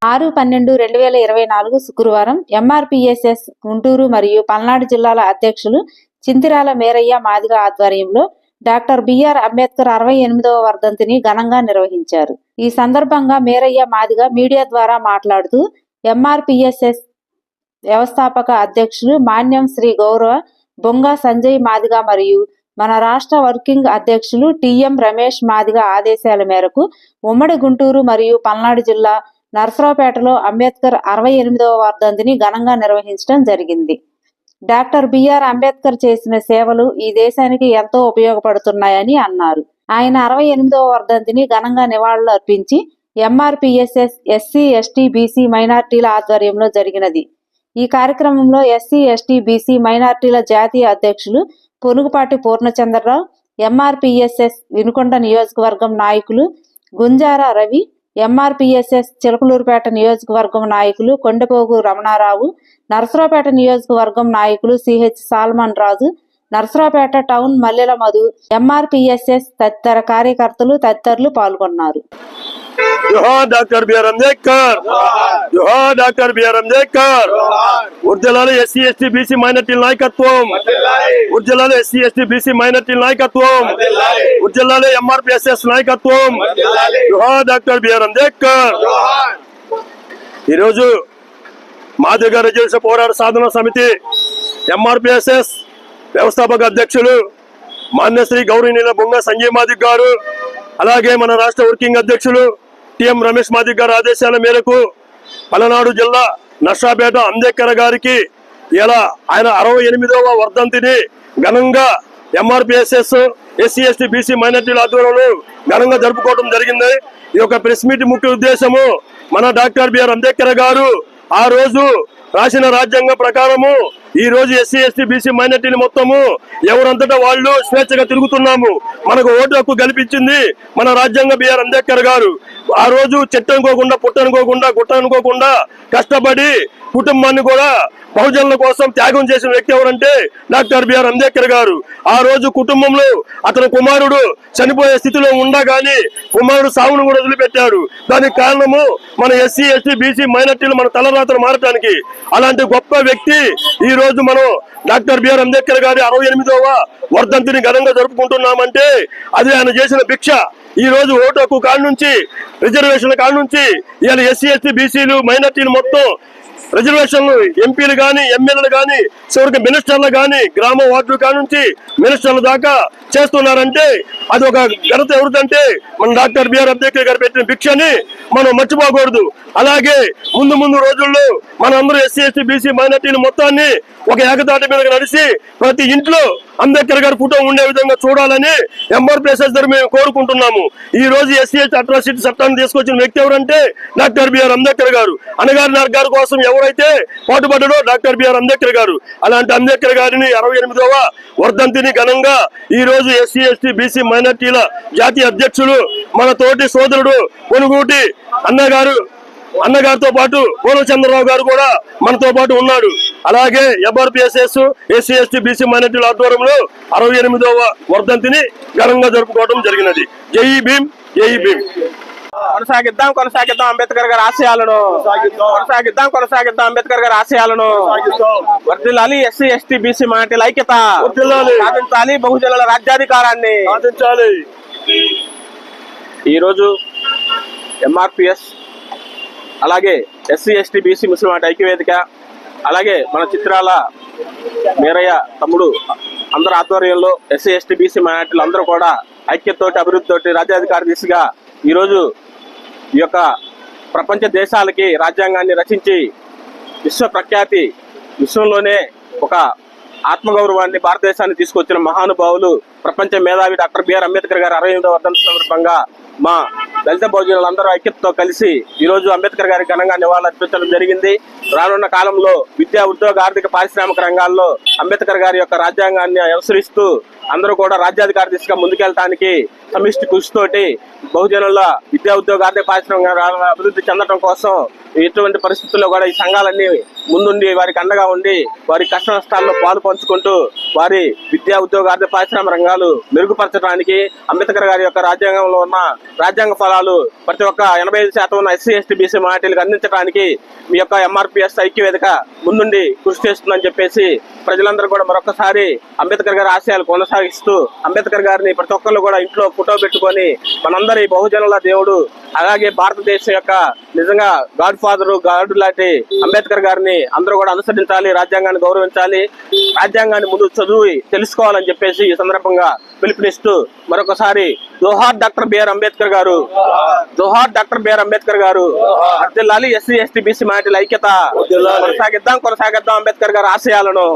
6/12/2024 శుక్రవారం ఎంఆర్పీఎస్ఎస్ గుంటూరు మరియు పల్నాడు జిల్లాల అధ్యక్షులు చింతిరాల మేరయ్య మాదిగ ఆధ్వర్యంలో డాక్టర్ బిఆర్ అంబేద్కర్ 68వ వర్ధంతిని ఘనంగా నిర్వహించారు. ఈ సందర్భంగా మేరయ్య మాదిగ మీడియా ద్వారా మాట్లాడుతూ ఎంఆర్పీఎస్ఎస్ వ్యవస్థాపక అధ్యక్షులు మాన్యం శ్రీ గౌరవ బొంగ సంజయ్ మాదిగ మరియు మన రాష్ట్ర వర్కింగ్ అధ్యక్షులు టిఎం రమేష్ మాదిగ ఆదేశాల మేరకు ఉమ్మడి గుంటూరు మరియు పల్నాడు జిల్లా నర్సరావుపేటలో అంబేద్కర్ 68వ వర్ధంతిని ఘనంగా నిర్వహించడం జరిగింది. డాక్టర్ బిఆర్ అంబేద్కర్ చేసిన సేవలు ఈ దేశానికి ఎంతో ఉపయోగపడుతున్నాయని అన్నారు. ఆయన 68వ వర్ధంతిని ఘనంగా నివాళులు అర్పించి ఎంఆర్పీఎస్ఎస్ ఎస్సీ ఎస్టీ బీసీ మైనార్టీల ఆధ్వర్యంలో జరిగినది. ఈ కార్యక్రమంలో ఎస్సీ ఎస్టీ బీసీ మైనార్టీల జాతీయ అధ్యక్షులు పొనుగుపాటి పూర్ణచంద్రరావు, ఎంఆర్పీఎస్ఎస్ వినుకొండ నియోజకవర్గం నాయకులు గుంజారా రవి, ఎంఆర్పీఎస్ఎస్ చిలకలూరుపేట నియోజకవర్గం నాయకులు కొండపోగు రమణారావు, నర్సరావుపేట నియోజకవర్గం నాయకులు సిహెచ్ సాల్మన్ రాజు, నర్సరావుపేట టౌన్ మల్లెల మధు, ఎంఆర్పీఎస్ఎస్ తదితర కార్యకర్తలు తదితరులు పాల్గొన్నారు. జోహార్ డాక్టర్ బిఆర్ అంబేద్కర్, జోహార్ డాక్టర్ బిఆర్ అంబేద్కర్. వర్ధిల్లాలి ఎస్సీ ఎస్టీ బీసీ మైనార్టీల నాయకత్వం, వర్ధిల్లాలి ఎస్సీ ఎస్టీ బీసీ మైనార్టీల నాయకత్వం, వర్ధిల్లాలి ఎంఆర్పీఎస్ఎస్ నాయకత్వం. జోహార్ డాక్టర్ బిఆర్ అంబేద్కర్. ఈరోజు మాదిగ రిజర్వేషన్ పోరాట సాధన సమితి ఎంఆర్పీఎస్ఎస్ వ్యవస్థాపక అధ్యక్షులు మాన్యశ్రీ గౌరవనీయుల బొంగ సంజయ్ మాదిగ గారు, అలాగే మన రాష్ట్ర వర్కింగ్ అధ్యక్షులు టిఎం రమేష్ మాదిగ గారి ఆదేశాల మేరకు పలనాడు జిల్లా నర్సరావుపేట అంబేద్కర్ గారికి ఇలా ఆయన 68వ వర్ధంతిని ఘనంగా ఎంఆర్పీఎస్ఎస్ ఎస్సీ ఎస్టీ బీసీ మైనార్టీల ఆధ్వర్యంలో ఘనంగా జరుపుకోవడం జరిగింది. ఈ యొక్క ప్రెస్ మీట్ ముఖ్య ఉద్దేశము మన డాక్టర్ బిఆర్ అంబేద్కర్ గారు ఆ రోజు రాసిన రాజ్యాంగం ప్రకారము ఈ రోజు ఎస్సీ ఎస్టీ బీసీ మైనార్టీలు మొత్తము ఎవరంతటా వాళ్ళు స్వేచ్ఛగా తిరుగుతున్నాము. మనకు ఓటు హక్కు కల్పించింది మన రాజ్యాంగ బిఆర్ అంబేద్కర్ గారు. ఆ రోజు చెట్టు అనుకోకుండా, పుట్ట అనుకోకుండా, గుట్ట అనుకోకుండా కష్టపడి కుటుంబాన్ని కూడా బహుజనుల కోసం త్యాగం చేసిన వ్యక్తి ఎవరంటే డాక్టర్ బిఆర్ అంబేద్కర్ గారు. ఆ రోజు కుటుంబంలో అతని కుమారుడు చనిపోయే స్థితిలో ఉండగానే కుమారుడు సావును కూడా వదిలిపెట్టాడు. దానికి కారణము మన ఎస్సీ ఎస్టీ బీసీ మైనార్టీలు మన తలరాతలు మారటానికి. అలాంటి గొప్ప వ్యక్తి ఈ రోజు మనం డాక్టర్ బిఆర్ అంబేద్కర్ గారి 68వ వర్ధంతిని ఘనంగా జరుపుకుంటున్నామంటే అది ఆయన చేసిన భిక్ష. ఈ రోజు ఓటు హక్కు కాడ నుంచి, రిజర్వేషన్ల కాడ నుంచి ఇవాళ ఎస్సీ ఎస్టీ బీసీలు మైనార్టీలు మొత్తం రిజర్వేషన్లు ఎంపీలు గాని, ఎమ్మెల్యేలు గాని, చివరికి మినిస్టర్లు గాని, గ్రామ వార్డులు కాడ నుంచి మినిస్టర్ల దాకా చేస్తున్నారంటే అది ఒక ఘనత ఎవరిదంటే మన డాక్టర్ బిఆర్ అంబేద్కర్ గారు పెట్టిన భిక్షని మనం మర్చిపోకూడదు. అలాగే ముందు రోజుల్లో మనందరూ ఎస్సీ ఎస్టీ బీసీ మైనార్టీలు మొత్తాన్ని ఒక ఏకతాటి మీద నడిచి ప్రతి ఇంట్లో అంబేద్కర్ గారి ఫోటో ఉండే విధంగా చూడాలని ఎంఆర్పీఎస్ఎస్ ద్వారా మేము కోరుకుంటున్నాము. ఈ రోజు ఎస్సీ ఎస్టీ అట్రాసిటీ చట్టాన్ని తీసుకొచ్చిన వ్యక్తి ఎవరంటే డాక్టర్ బిఆర్ అంబేద్కర్ గారు. అణగారిన గారి కోసం ఎవరైతే పాటుపడ్డాడో డాక్టర్ బిఆర్ అంబేద్కర్ గారు. అలాంటి అంబేద్కర్ గారిని 68వ వర్ధంతిని ఘనంగా ఈ రోజు ఎస్సీ ఎస్టీ బీసీ మైనార్టీల జాతీయ అధ్యక్షులు మన తోటి సోదరుడు పొనుగూటి అన్నగారితో పాటు పూర్ణచంద్రరావు గారు కూడా మనతో పాటు ఉన్నాడు. అలాగే ఎంఆర్పీఎస్ఎస్ ఎస్సీ ఎస్టీ బీసీ మైనార్టీల ఆధ్వర్యంలో 68వ వర్ధంతిని ఘనంగా జరుపుకోవడం జరిగినది. జై భీమ్, జై భీమ్. కొనసాగిద్దాం అంబేద్కర్ గారి ఆశయాలను, కొనసాగిద్దాం అంబేద్కర్ గారి ఆశయాలను. వర్ధిల్లాలి ఎస్సీ ఎస్టీ బీసీ మైనార్టీల ఐక్యత, సాధించాలి బహుజనుల రాజ్యాధికారాన్ని సాధించాలి. ఈరోజు ఎంఆర్పీఎస్ అలాగే ఎస్సీ ఎస్టీ బీసీ ముస్లిం ఐక్యవేదిక అలాగే మన చిత్రాల మేరయ్య తమ్ముడు అందరి ఆధ్వర్యంలో ఎస్సీ ఎస్టీ బీసీ మైనార్టీలు అందరూ కూడా ఐక్యతతోటి, అభివృద్ధితోటి రాజ్యాధికార దిశగా ఈరోజు ఈ యొక్క ప్రపంచ దేశాలకి రాజ్యాంగాన్ని రచించి విశ్వ ప్రఖ్యాతి, విశ్వంలోనే ఒక ఆత్మగౌరవాన్ని భారతదేశాన్ని తీసుకొచ్చిన మహానుభావులు ప్రపంచ మేధావి డాక్టర్ బిఆర్ అంబేద్కర్ గారి 68వ వర్ధంతి సందర్భంగా మా దళిత బహుజనులందరూ ఐక్యతతో కలిసి ఈరోజు అంబేద్కర్ గారికి ఘనంగా నివాళులు అర్పించడం జరిగింది. రానున్న కాలంలో విద్యా, ఉద్యోగ, ఆర్థిక, పారిశ్రామిక రంగాల్లో అంబేద్కర్ గారి యొక్క రాజ్యాంగాన్ని అనుసరిస్తూ అందరూ కూడా రాజ్యాధికార దిశగా ముందుకెళ్ళడానికి సమిష్టి కృషితోటి బహుజనుల విద్యా, ఉద్యోగ, ఆర్థిక, పారిశ్రామిక అభివృద్ధి చెందడం కోసం ఎటువంటి పరిస్థితుల్లో కూడా ఈ సంఘాలన్నీ ముందుండి వారికి అండగా ఉండి వారి కష్ట నష్టాల్లో పాలు పంచుకుంటూ వారి విద్యా ఉద్యోగ ఆర్థిక పారిశ్రామిక రంగాలు మెరుగుపరచడానికి అంబేద్కర్ గారి యొక్క రాజ్యాంగంలో ఉన్న రాజ్యాంగ ఫలాలు ప్రతి ఒక్క 85% ఉన్న ఎస్సీ ఎస్టీ బీసీ మైనారిటీలకు అందించడానికి మీ యొక్క ఎంఆర్పిఎస్ ఐక్యవేదిక ముందుండి కృషి చేస్తుందని చెప్పేసి ప్రజలందరూ కూడా మరొకసారి అంబేద్కర్ గారి ఆశయాలు కొనసాగిస్తూ అంబేద్కర్ గారిని ప్రతి ఒక్కళ్ళు కూడా ఇంట్లో ఫోటో పెట్టుకొని మనందరి బహుజనుల దేవుడు అలాగే భారతదేశం యొక్క నిజంగా గాడ్ ఫాదర్ గాడ్ లాంటి అంబేద్కర్ గారిని అందరూ కూడా అనుసరించాలి, రాజ్యాంగాన్ని గౌరవించాలి, రాజ్యాంగాన్ని ముందు చదివి తెలుసుకోవాలని చెప్పేసి ఈ సందర్భంగా పిలుపునిస్తూ మరొకసారి జోహార్ డాక్టర్ బిఆర్ అంబేద్కర్ గారు, జోహార్ డాక్టర్ బిఆర్ అంబేద్కర్ గారు, వర్ధిల్లాలి ఎస్సీ ఎస్టీ బీసీ మైనారిటీల ఐక్యత, కొనసాగిద్దాం అంబేద్కర్ గారి ఆశయాలను.